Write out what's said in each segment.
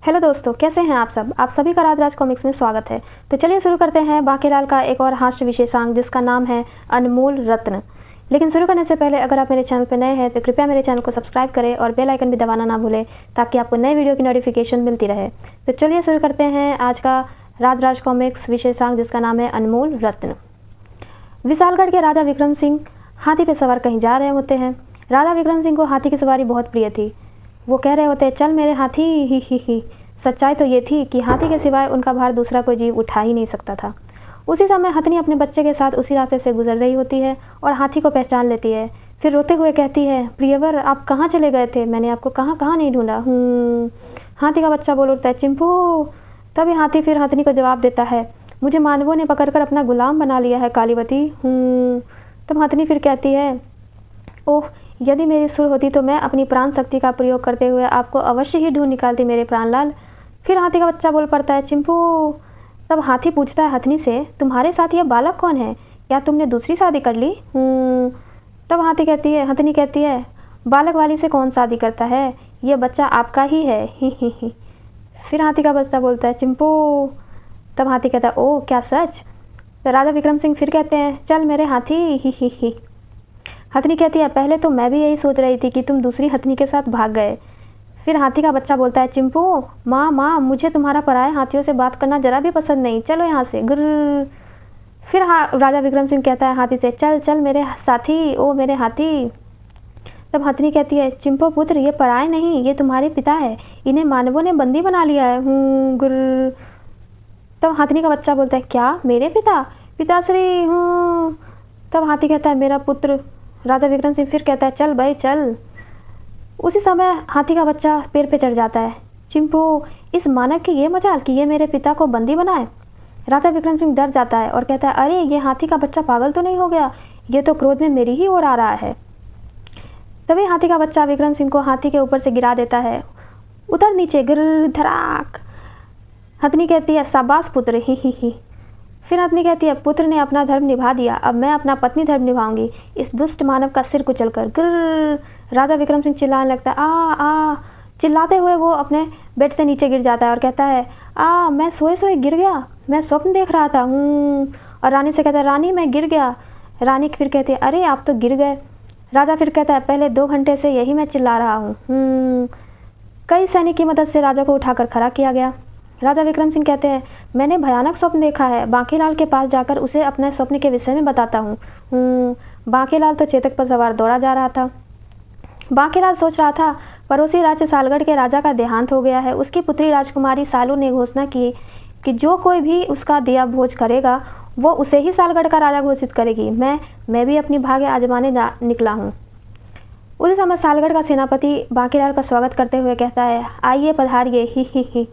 Hello दोस्तों, कैसे हैं आप सब। आप सभी का राज कॉमिक्स में स्वागत है। तो चलिए शुरू करते हैं बांकेलाल का एक और हास्य विशेषांक जिसका नाम है अनमोल रत्न। लेकिन शुरू करने से पहले अगर आप मेरे चैनल पर नए हैं तो कृपया मेरे चैनल को सब्सक्राइब करें और बेल आइकन भी दबाना ना भूलें ताकि आपको नए वीडियो की नोटिफिकेशन मिलती रहे। तो चलिए शुरू करते हैं आज का राज कॉमिक्स विशेषांक जिसका नाम है अनमोल रत्न। विशालगढ़ के राजा विक्रम सिंह हाथी पर सवार कहीं जा रहे होते हैं। राजा विक्रम सिंह को हाथी की सवारी बहुत प्रिय थी। वो कह रहे होते, चल मेरे हाथी ही। सच्चाई तो ये थी कि हाथी के सिवाय उनका भार दूसरा कोई जीव उठा ही नहीं सकता था। उसी समय हथनी अपने बच्चे के साथ उसी रास्ते से गुजर रही होती है और हाथी को पहचान लेती है। फिर रोते हुए कहती है, प्रियवर आप कहाँ चले गए थे, मैंने आपको कहाँ कहाँ नहीं ढूंढा। हाथी का बच्चा बोल उठता है, चिंपू। तभी हाथी फिर हथनी को जवाब देता है, मुझे मानवों ने पकड़कर अपना गुलाम बना लिया है कालीवती। तब हथनी फिर कहती है, ओह यदि मेरी सुर होती तो मैं अपनी प्राण शक्ति का प्रयोग करते हुए आपको अवश्य ही ढूंढ निकालती मेरे प्राणलाल। फिर हाथी का बच्चा बोल पड़ता है, चिंपू। तब हाथी पूछता है हथनी से, तुम्हारे साथ यह बालक कौन है, क्या तुमने दूसरी शादी कर ली। तब हथनी कहती है, बालक वाली से कौन शादी करता है, ये बच्चा आपका ही है। ही। फिर हाथी का बच्चा बोलता है, चिंपू। तब हाथी कहता है, ओह क्या सच। तो राजा विक्रम सिंह फिर कहते हैं, चल मेरे हाथी ही। हथनी कहती है, पहले तो मैं भी यही सोच रही थी कि तुम दूसरी हथनी के साथ भाग गए। फिर हाथी का बच्चा बोलता है, चिंपू माँ मुझे तुम्हारा पराये हाथियों से बात करना जरा भी पसंद नहीं, चलो यहाँ से गुर्र। फिर राजा विक्रम सिंह कहता है हाथी से, चल मेरे साथी, ओ मेरे हाथी। तब हथनी कहती है, चिंपू पुत्र ये पराये नहीं, ये तुम्हारे पिता है, इन्हें मानवों ने बंदी बना लिया है। गुर्र। तब हथनी का बच्चा बोलता है, क्या मेरे पिताश्री। तब हाथी कहता है, मेरा पुत्र। राजा विक्रम सिंह फिर कहता है, चल भाई चल। उसी समय हाथी का बच्चा पेड़ पे चढ़ जाता है। चिंपू इस मानव की ये मजाल कि ये मेरे पिता को बंदी बनाए। राजा विक्रम सिंह डर जाता है और कहता है, अरे ये हाथी का बच्चा पागल तो नहीं हो गया, ये तो क्रोध में मेरी ही ओर आ रहा है। तभी हाथी का बच्चा विक्रम सिंह को हाथी के ऊपर से गिरा देता है। उतर नीचे, गिर धड़ाक। हथनी कहती है, शाबाश पुत्र ही। फिर हथनी कहती है, पुत्र ने अपना धर्म निभा दिया, अब मैं अपना पत्नी धर्म निभाऊंगी, इस दुष्ट मानव का सिर कुचल कर। गिर। राजा विक्रम सिंह चिल्लाने लगता है, आ। चिल्लाते हुए वो अपने बेड से नीचे गिर जाता है और कहता है, मैं सोए गिर गया, मैं स्वप्न देख रहा था। और रानी से कहता है, रानी मैं गिर गया। रानी फिर कहती है, अरे आप तो गिर गए। राजा फिर कहता है, पहले 2 घंटे से यही मैं चिल्ला रहा हूँ। कई सैनिक की मदद से राजा को उठाकर खड़ा किया गया। राजा विक्रम सिंह कहते हैं, मैंने भयानक स्वप्न देखा है, बांकेलाल के पास जाकर उसे अपने स्वप्न के विषय में बताता हूँ। बांकेलाल तो चेतक पर सवार दौड़ा जा रहा था। बांकेलाल सोच रहा था, पड़ोसी राज्य सालगढ़ के राजा का देहांत हो गया है। उसकी पुत्री राजकुमारी सालू ने घोषणा की कि जो कोई भी उसका दिया भोज करेगा वो उसे ही सालगढ़ का राजा घोषित करेगी। मैं भी अपनी भाग्य आजमाने निकला हूँ। उसी समय सालगढ़ का सेनापति बांकेलाल का स्वागत करते हुए कहता है, आइए पधारिए ही।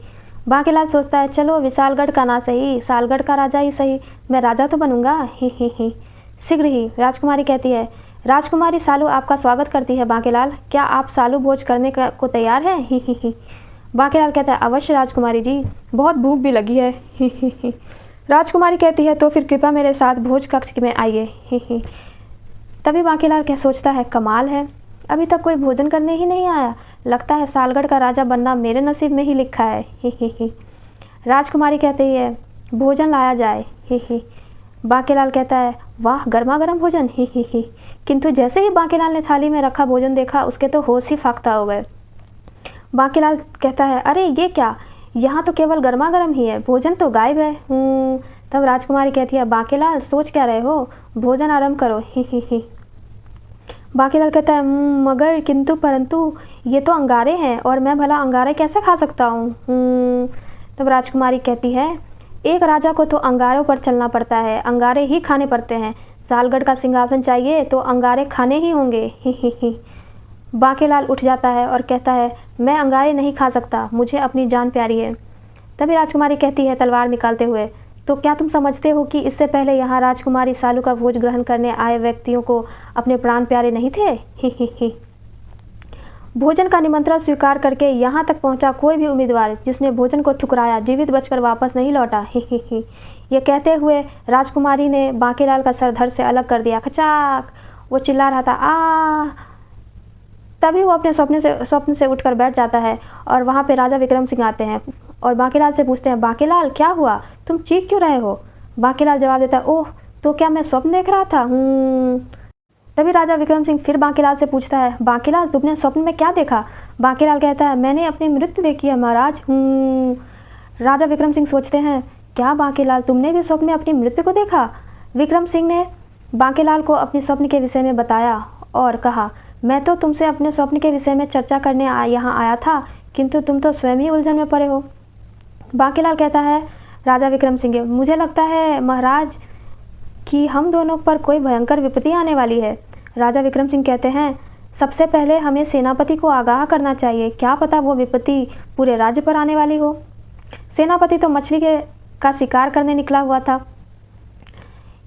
बांकेलाल सोचता है, चलो विशालगढ़ का ना सही, सालगढ़ का राजा ही सही, मैं राजा तो बनूंगा ही। शीघ्र ही राजकुमारी कहती है, राजकुमारी सालू आपका स्वागत करती है बांकेलाल, क्या आप सालू भोज करने को तैयार हैं ही। बांकेलाल कहता है, अवश्य राजकुमारी जी, बहुत भूख भी लगी है ही। राजकुमारी कहती है, तो फिर कृपया मेरे साथ भोज कक्ष में आइए ही। तभी बांकेलाल क्या सोचता है, कमाल है, अभी तक कोई भोजन करने ही नहीं आया, लगता है सालगढ़ का राजा बनना मेरे नसीब में ही लिखा है ही। राजकुमारी कहती है, भोजन लाया जाए ही। बांकेलाल कहता है, वाह गर्मा गर्म भोजन ही। किंतु जैसे ही बांकेलाल ने थाली में रखा भोजन देखा उसके तो होश ही फाख्ता हो गए। बांकेलाल कहता है, अरे ये क्या, यहाँ तो केवल गर्मा गर्म ही है, भोजन तो गायब है। तब राजकुमारी कहती है, बांकेलाल सोच क्या रहे हो, भोजन आरंभ करो ही। बांकेलाल कहता है, मगर किंतु परंतु ये तो अंगारे हैं और मैं भला अंगारे कैसे खा सकता हूँ। तब राजकुमारी कहती है, एक राजा को तो अंगारों पर चलना पड़ता है, अंगारे ही खाने पड़ते हैं, सालगढ़ का सिंहासन चाहिए तो अंगारे खाने ही होंगे ही। बांकेलाल उठ जाता है और कहता है, मैं अंगारे नहीं खा सकता, मुझे अपनी जान प्यारी है। तभी राजकुमारी कहती है तलवार निकालते हुए, तो क्या तुम समझते हो कि इससे पहले यहाँ राजकुमारी सालू का भोज ग्रहण करने आए व्यक्तियों को अपने प्राण प्यारे नहीं थे ही। भोजन का निमंत्रण स्वीकार करके यहाँ तक पहुँचा कोई भी उम्मीदवार जिसने भोजन को ठुकराया जीवित बचकर वापस नहीं लौटा ही। ये कहते हुए राजकुमारी ने बांकेलाल का सर धड़ से अलग कर दिया। खचाक वो चिल्ला रहा था, आ। तभी वो अपने स्वप्न से उठकर बैठ जाता है और वहाँ पे राजा विक्रम सिंह आते हैं और बांकीलाल से पूछते हैं, बांकीलाल क्या हुआ, तुम चीख क्यों रहे हो? बांकीलाल जवाब देता है, ओह तो क्या मैं स्वप्न देख रहा था? तभी राजा विक्रम सिंह फिर बांकीलाल से पूछता है, बांकीलाल तुमने स्वप्न में क्या देखा? बांकीलाल कहता है, मैंने अपनी मृत्यु देखी है महाराज। राजा विक्रम सिंह सोचते हैं, क्या बांकीलाल तुमने भी स्वप्न में अपनी मृत्यु को देखा? विक्रम सिंह ने बांकीलाल को अपने स्वप्न के विषय में बताया और कहा, मैं तो तुमसे अपने स्वप्न के विषय में चर्चा करने यहाँ आया था, किंतु तुम तो स्वयं ही उलझन में पड़े हो। बांकीलाल कहता है, राजा विक्रम सिंह, मुझे लगता है महाराज कि हम दोनों पर कोई भयंकर विपत्ति आने वाली है। राजा विक्रम सिंह कहते हैं, सबसे पहले हमें सेनापति को आगाह करना चाहिए, क्या पता वो विपत्ति पूरे राज्य पर आने वाली हो। सेनापति तो मछली का शिकार करने निकला हुआ था।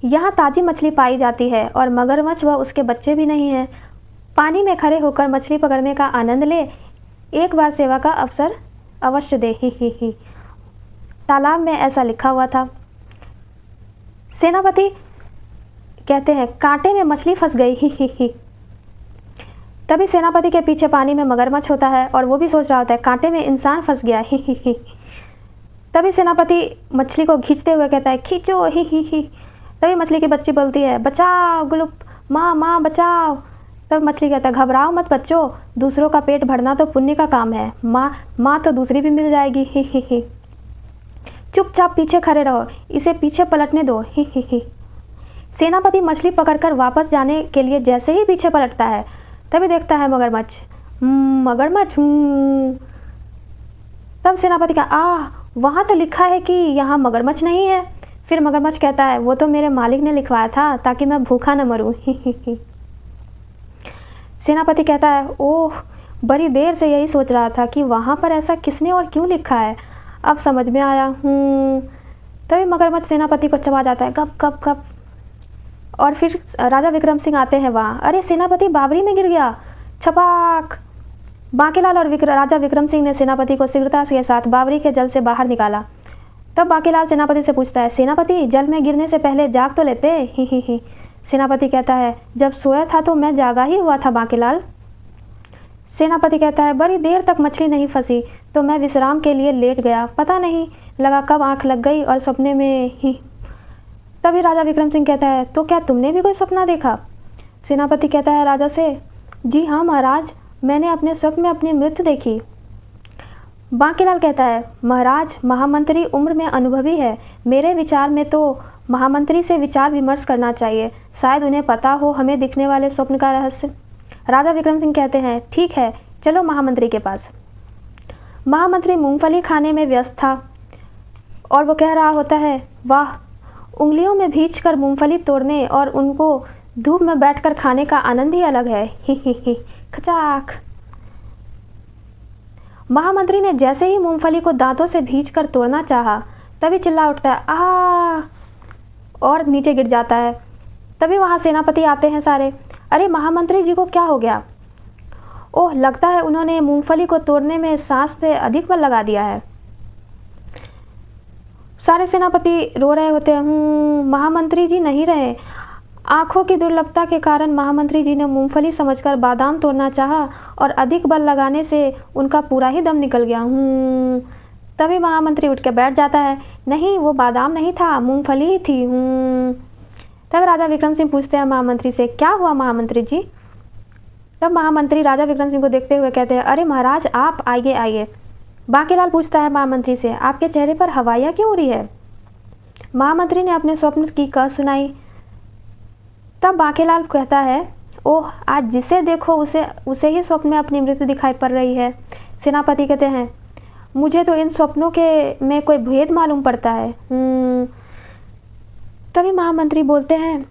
यहाँ ताज़ी मछली पाई जाती है और मगरमच्छ व उसके बच्चे भी नहीं हैं। पानी में खड़े होकर मछली पकड़ने का आनंद ले, एक बार सेवा का अवसर अवश्य दे। ही तालाब में ऐसा लिखा हुआ था। सेनापति कहते हैं, कांटे में मछली फंस गई। ही तभी सेनापति के पीछे पानी में मगरमच्छ होता है और वो भी सोच रहा होता है, कांटे में इंसान फंस गया। ही तभी सेनापति मछली को खींचते हुए कहता है, खींचो। ही तभी मछली की बच्ची बोलती है, बचाओ गुलुप, माँ बचाओ। तब मछली कहता है, घबराओ मत बच्चों, दूसरों का पेट भरना तो पुण्य का काम है, माँ तो दूसरी भी मिल जाएगी। ही चुपचाप पीछे खड़े रहो, इसे पीछे पलटने दो। ही सेनापति मछली पकड़कर वापस जाने के लिए जैसे ही पीछे पलटता है, तभी देखता है मगरमच्छ। तब सेनापति का, वहाँ तो लिखा है कि यहाँ मगरमच्छ नहीं है। फिर मगरमच्छ कहता है, वो तो मेरे मालिक ने लिखवाया था ताकि मैं भूखा न मरूं। सेनापति कहता है, ओह बड़ी देर से यही सोच रहा था कि वहाँ पर ऐसा किसने और क्यों लिखा है, अब समझ में आया। तभी मगरमच्छ सेनापति को चबा जाता है, गप। और फिर राजा विक्रम सिंह आते हैं वहाँ। अरे सेनापति बावरी में गिर गया, छपाक। बांकीलाल और राजा विक्रम सिंह ने सेनापति को शीघ्रता के साथ बावरी के जल से बाहर निकाला। तब बांकीलाल सेनापति से पूछता है, सेनापति जल में गिरने से पहले जाग तो लेते। ही सेनापति कहता है, जब सोया था तो मैं जागा ही हुआ था बांकीलाल। सेनापति कहता है, बड़ी देर तक मछली नहीं फंसी तो मैं विश्राम के लिए लेट गया, पता नहीं लगा कब आंख लग गई और सपने में ही। तभी राजा विक्रम सिंह कहता है, तो क्या तुमने भी कोई सपना देखा? सेनापति कहता है राजा से, जी हाँ महाराज, मैंने अपने स्वप्न में अपनी मृत्यु देखी। बांकीलाल कहता है, महाराज महामंत्री उम्र में अनुभवी है, मेरे विचार में तो महामंत्री से विचार विमर्श करना चाहिए, शायद उन्हें पता हो हमें दिखने वाले स्वप्न का रहस्य। राजा विक्रम सिंह कहते हैं, ठीक है चलो महामंत्री के पास। महामंत्री मूंगफली खाने में व्यस्त था और वो कह रहा होता है, वाह, उंगलियों में भींच कर मूंगफली तोड़ने और उनको धूप में बैठकर खाने का आनंद ही अलग है। ही खचाक। महामंत्री ने जैसे ही मूंगफली को दांतों से भींचकर तोड़ना चाहा, तभी चिल्ला उठता है, आ, और नीचे गिर जाता है। तभी वहां सेनापति आते हैं सारे। अरे महामंत्री जी को क्या हो गया? ओह, लगता है उन्होंने मूंगफली को तोड़ने में सांस पे अधिक बल लगा दिया है। सारे सेनापति रो रहे होते हैं। महामंत्री जी नहीं रहे। आंखों की दुर्लभता के कारण महामंत्री जी ने मूंगफली समझकर बादाम तोड़ना चाहा और अधिक बल लगाने से उनका पूरा ही दम निकल गया। तभी महामंत्री उठ के बैठ जाता है, नहीं वो बादाम नहीं था, मूंगफली ही थी। तब राजा विक्रम सिंह पूछते हैं महामंत्री से, क्या हुआ महामंत्री जी? तब महामंत्री राजा विक्रम सिंह को देखते हुए कहते हैं, अरे महाराज आप आइए। बांकीलाल पूछता है महामंत्री से, आपके चेहरे पर हवाइयाँ क्यों उड़ी है? महामंत्री ने अपने स्वप्न की कह सुनाई। तब बांकीलाल कहता है, ओह, आज जिसे देखो उसे ही स्वप्न में अपनी मृत्यु दिखाई पड़ रही है। सेनापति कहते हैं, मुझे तो इन स्वप्नों के में कोई भेद मालूम पड़ता है। तभी महामंत्री बोलते हैं,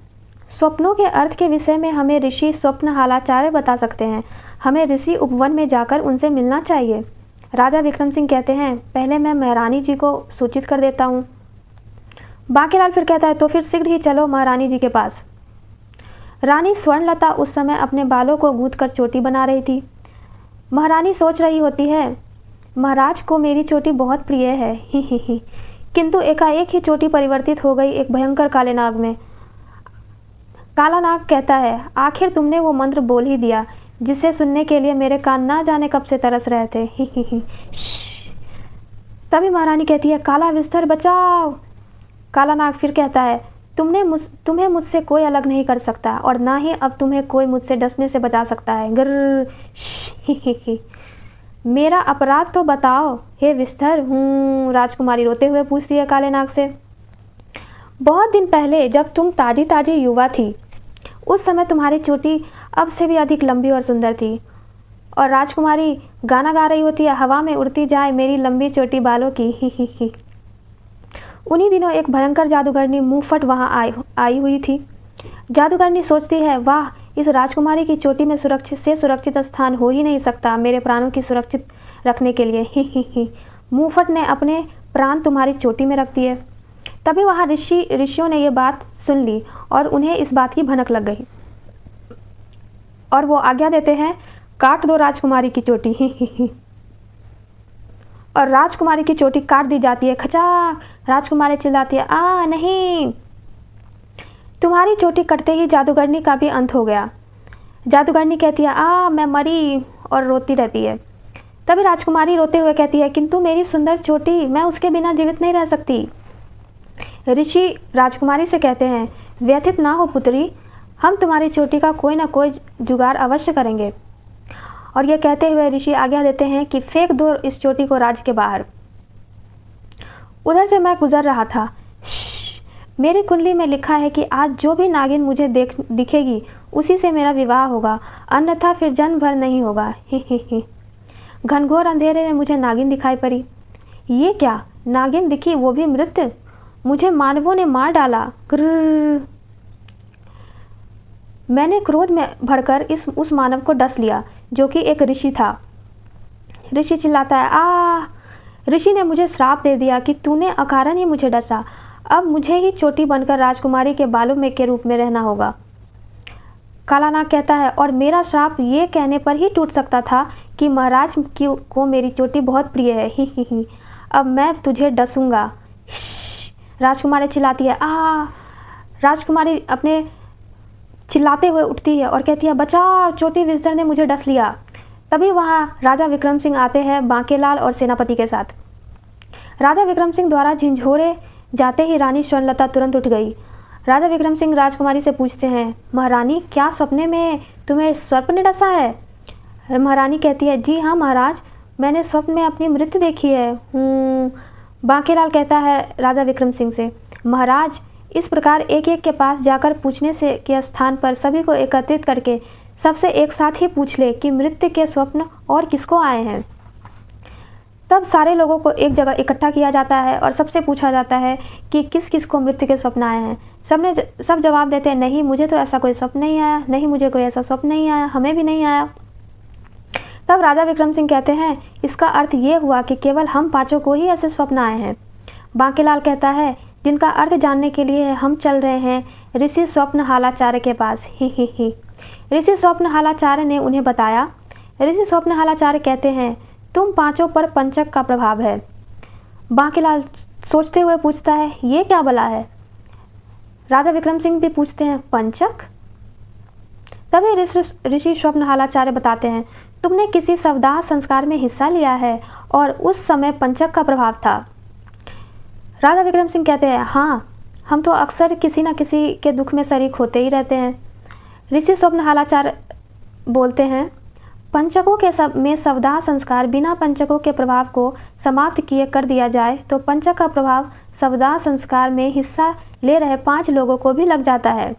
स्वप्नों के अर्थ के विषय में हमें ऋषि स्वप्न हालाचार्य बता सकते हैं, हमें ऋषि उपवन में जाकर उनसे मिलना चाहिए। राजा विक्रम सिंह कहते हैं, पहले मैं महारानी जी को सूचित कर देता हूँ। बांकीलाल फिर कहता है, तो फिर शीघ्र ही चलो महारानी जी के पास। रानी स्वर्णलता उस समय अपने बालों को गूंथकर चोटी बना रही थी। महारानी सोच रही होती है, महाराज को मेरी चोटी बहुत प्रिय है। ही किंतु एकाएक ही चोटी परिवर्तित हो गई एक भयंकर काले नाग में। काला नाग कहता है, आखिर तुमने वो मंत्र बोल ही दिया, जिसे सुनने के लिए मेरे कान ना जाने कब से तरस रहे थे। ही ही। तभी महारानी कहती है, काला विस्तर बचाओ। काला नाग फिर कहता है, तुम्हें मुझसे कोई अलग नहीं कर सकता और ना ही अब तुम्हें कोई मुझसे डसने से बचा सकता है। गिर्र। ही। मेरा अपराध तो बताओ हे विस्तर। राजकुमारी रोते हुए पूछती है काले नाग से। बहुत दिन पहले जब तुम ताजी ताजी युवा थी, उस समय तुम्हारी चोटी अब से भी अधिक लंबी और सुंदर थी और राजकुमारी गाना गा रही होती है, हवा में उड़ती जाए मेरी लंबी चोटी बालों की। ही। उन्हीं दिनों एक भयंकर जादूगरनी मुंहफट वहां आई हुई थी। जादूगरनी सोचती है, वाह, इस राजकुमारी की चोटी में सुरक्षित स्थान हो ही नहीं सकता मेरे प्राणों की सुरक्षित रखने के लिए। ही। मुंहफट ने अपने प्राण तुम्हारी चोटी में रख दिए। तभी वहाँ ऋषियों ने ये बात सुन ली और उन्हें इस बात की भनक लग गई और वो आज्ञा देते हैं, काट दो राजकुमारी की चोटी। ही। और राजकुमारी की चोटी काट दी जाती है। खचाक। राजकुमारी चिल्लाती है, आ नहीं। तुम्हारी चोटी कटते ही जादूगरनी का भी अंत हो गया। जादूगरनी कहती है, आ मैं मरी, और रोती रहती है। तभी राजकुमारी रोते हुए कहती है, किंतु मेरी सुंदर चोटी, मैं उसके बिना जीवित नहीं रह सकती। ऋषि राजकुमारी से कहते हैं, व्यथित ना हो पुत्री, हम तुम्हारी चोटी का कोई ना कोई जुगाड़ अवश्य करेंगे। और ये कहते हुए ऋषि आज्ञा देते हैं कि फेंक दो इस चोटी को राज्य के बाहर। उधर से मैं गुजर रहा था। मेरी कुंडली में लिखा है कि आज जो भी नागिन मुझे दिखेगी उसी से मेरा विवाह होगा, अन्यथा फिर जन्म भर नहीं होगा। ही। घनघोर अंधेरे में मुझे नागिन दिखाई पड़ी। ये क्या, नागिन दिखी, वो भी मृत। मुझे मानवों ने मार डाला। मैंने क्रोध में भरकर उस मानव को डस लिया जो कि एक ऋषि था। ऋषि चिल्लाता है, आ! ऋषि ने मुझे श्राप दे दिया कि तूने अकारण ही मुझे डसा। अब मुझे ही चोटी बनकर राजकुमारी के बालों में के रूप में रहना होगा। काला नाग कहता है, और मेरा श्राप ये कहने पर ही टूट सकता था कि महाराज को मेरी चोटी बहुत प्रिय है। ही। अब मैं तुझे डसूंगा। राजकुमारी चिल्लाती है, आ! राजकुमारी अपने चिल्लाते हुए उठती है और कहती है, बचाओ, चोटी विस्तर ने मुझे डस लिया। तभी वहाँ राजा विक्रम सिंह आते हैं बांकेलाल और सेनापति के साथ। राजा विक्रम सिंह द्वारा झिंझोरे जाते ही रानी स्वर्णलता तुरंत उठ गई। राजा विक्रम सिंह राजकुमारी से पूछते हैं, महारानी, क्या सपने में तुम्हें सर्प ने डसा है? महारानी कहती है, जी हाँ महाराज, मैंने स्वप्न में अपनी मृत्यु देखी है। बांकेलाल कहता है राजा विक्रम सिंह से, महाराज, इस प्रकार एक एक के पास जाकर पूछने से के स्थान पर सभी को एकत्रित करके सबसे एक साथ ही पूछ ले कि मृत्यु के स्वप्न और किसको आए हैं। तब सारे लोगों को एक जगह इकट्ठा किया जाता है और सबसे पूछा जाता है कि किस किस को मृत्यु के स्वप्न आए हैं। सब जवाब देते हैं, नहीं, मुझे तो ऐसा कोई स्वप्न नहीं आया, नहीं, मुझे कोई ऐसा स्वप्न नहीं आया, हमें भी नहीं आया। तब राजा विक्रम सिंह कहते हैं, इसका अर्थ ये हुआ कि केवल हम पांचों को ही ऐसे स्वप्न आए हैं। बांकेलाल कहता है, जिनका अर्थ जानने के लिए हम चल रहे हैं ऋषि स्वप्नहालाचार्य के पास। ही। ऋषि स्वप्नहालाचार्य ने उन्हें बताया। ऋषि स्वप्नहालाचार्य कहते हैं, तुम पांचों पर पंचक का प्रभाव है। बांकेलाल सोचते हुए पूछता है, ये क्या भला है? राजा विक्रम सिंह भी पूछते हैं, पंचक? तभी ऋषि स्वप्नहालाचार्य बताते हैं, तुमने किसी शवदाह संस्कार में हिस्सा लिया है और उस समय पंचक का प्रभाव था। राजा विक्रम सिंह कहते हैं, हाँ, हम तो अक्सर किसी न किसी के दुख में शरीक होते ही रहते हैं। ऋषि स्वप्नहालाचार्य बोलते हैं, पंचकों के में शवदाह संस्कार बिना पंचकों के प्रभाव को समाप्त किए कर दिया जाए तो पंचक का प्रभाव शवदाह संस्कार में हिस्सा ले रहे 5 लोगों को भी लग जाता है।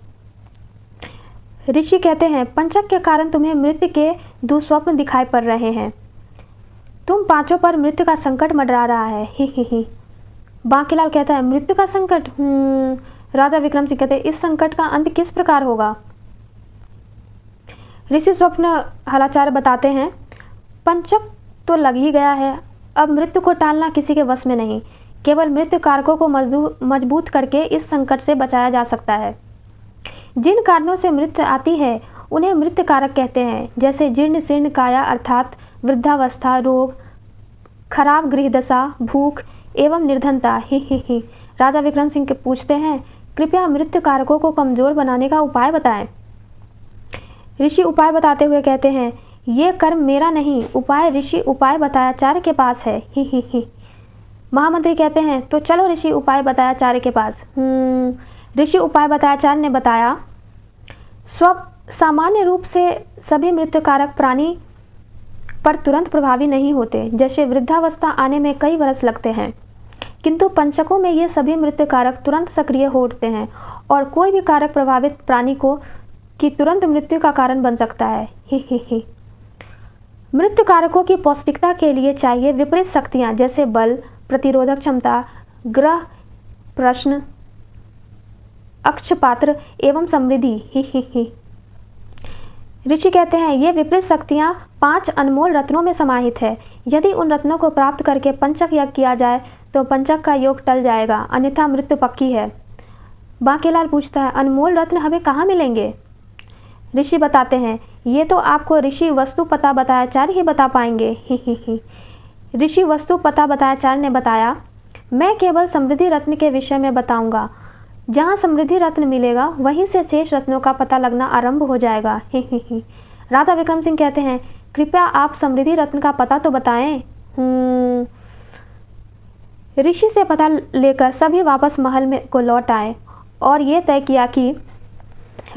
ऋषि कहते हैं, पंचक के कारण तुम्हें मृत्यु के दुस्वप्न दिखाई पड़ रहे हैं। तुम पांचों पर मृत्यु का संकट मंडरा रहा है। ही। बांकेलाल कहता है, मृत्यु का संकट? राजा विक्रम सिंह कहते हैं, इस संकट का अंत किस प्रकार होगा? ऋषि स्वप्नहालाचार्य बताते हैं, पंचक तो लग ही गया है, अब मृत्यु को टालना किसी के वश में नहीं। केवल मृत्यु कारकों को मजबूत करके इस संकट से बचाया जा सकता है। जिन कारणों से मृत्यु आती है उन्हें मृत्यु कारक कहते हैं, जैसे जीर्ण शीर्ण काया अर्थात वृद्धावस्था, रोग, खराब गृहदशा, भूख एवं निर्धनता। ही। राजा विक्रम सिंह पूछते हैं, कृपया मृत्यु कारकों को कमजोर बनाने का उपाय बताएं। ऋषि उपाय बताते हुए कहते हैं, ये कर्म मेरा नहीं, उपाय ऋषि उपाय बतायाचार्य के पास है। ही। महामंत्री कहते हैं, तो चलो ऋषि उपाय बतायाचार्य के पास। ऋषि उपाय बतायाचार्य ने बताया, सामान्य रूप से सभी मृत्युकारक प्राणी पर तुरंत प्रभावी नहीं होते, जैसे वृद्धावस्था आने में कई वर्ष लगते हैं, किंतु पंचकों में ये सभी मृत्युकारक तुरंत सक्रिय हो उठते हैं और कोई भी कारक प्रभावित प्राणी की तुरंत मृत्यु का कारण बन सकता है। ही। मृत्यु कारकों की पौष्टिकता के लिए चाहिए विपरीत शक्तियां, जैसे बल, प्रतिरोधक क्षमता, ग्रह प्रश्न, अक्षपात्र एवं समृद्धि। ही। ऋषि कहते हैं, ये विपरीत शक्तियां 5 अनमोल रत्नों में समाहित है। यदि उन रत्नों को प्राप्त करके पंचक यज्ञ किया जाए तो पंचक का योग टल जाएगा, अन्यथा मृत्यु पक्की है। बांकेलाल पूछता है, अनमोल रत्न हमें कहाँ मिलेंगे? ऋषि बताते हैं, ये तो आपको ऋषि वस्तु पता बतायाचार्य ही बता पाएंगे। ही। ऋषि वस्तु पता बतायाचार्य ने बताया, मैं केवल समृद्धि रत्न के विषय में बताऊंगा। जहाँ समृद्धि रत्न मिलेगा वहीं से शेष रत्नों का पता लगना आरंभ हो जाएगा। ही। राजा विक्रम सिंह कहते हैं, कृपया आप समृद्धि रत्न का पता तो बताएं। ऋषि से पता लेकर सभी वापस महल में को लौट आए और ये तय किया कि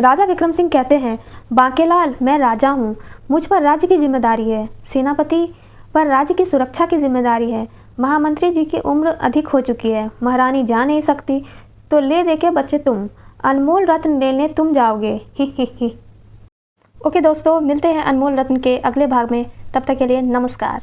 राजा विक्रम सिंह कहते हैं, बांकेलाल, मैं राजा हूँ, मुझ पर राज्य की जिम्मेदारी है। सेनापति पर राज्य की सुरक्षा की जिम्मेदारी है। महामंत्री जी की उम्र अधिक हो चुकी है, महारानी जा नहीं सकती, तो ले दे के बच्चे तुम अनमोल रत्न लेने तुम जाओगे। ही। ओके दोस्तों, मिलते हैं अनमोल रत्न के अगले भाग में। तब तक के लिए नमस्कार।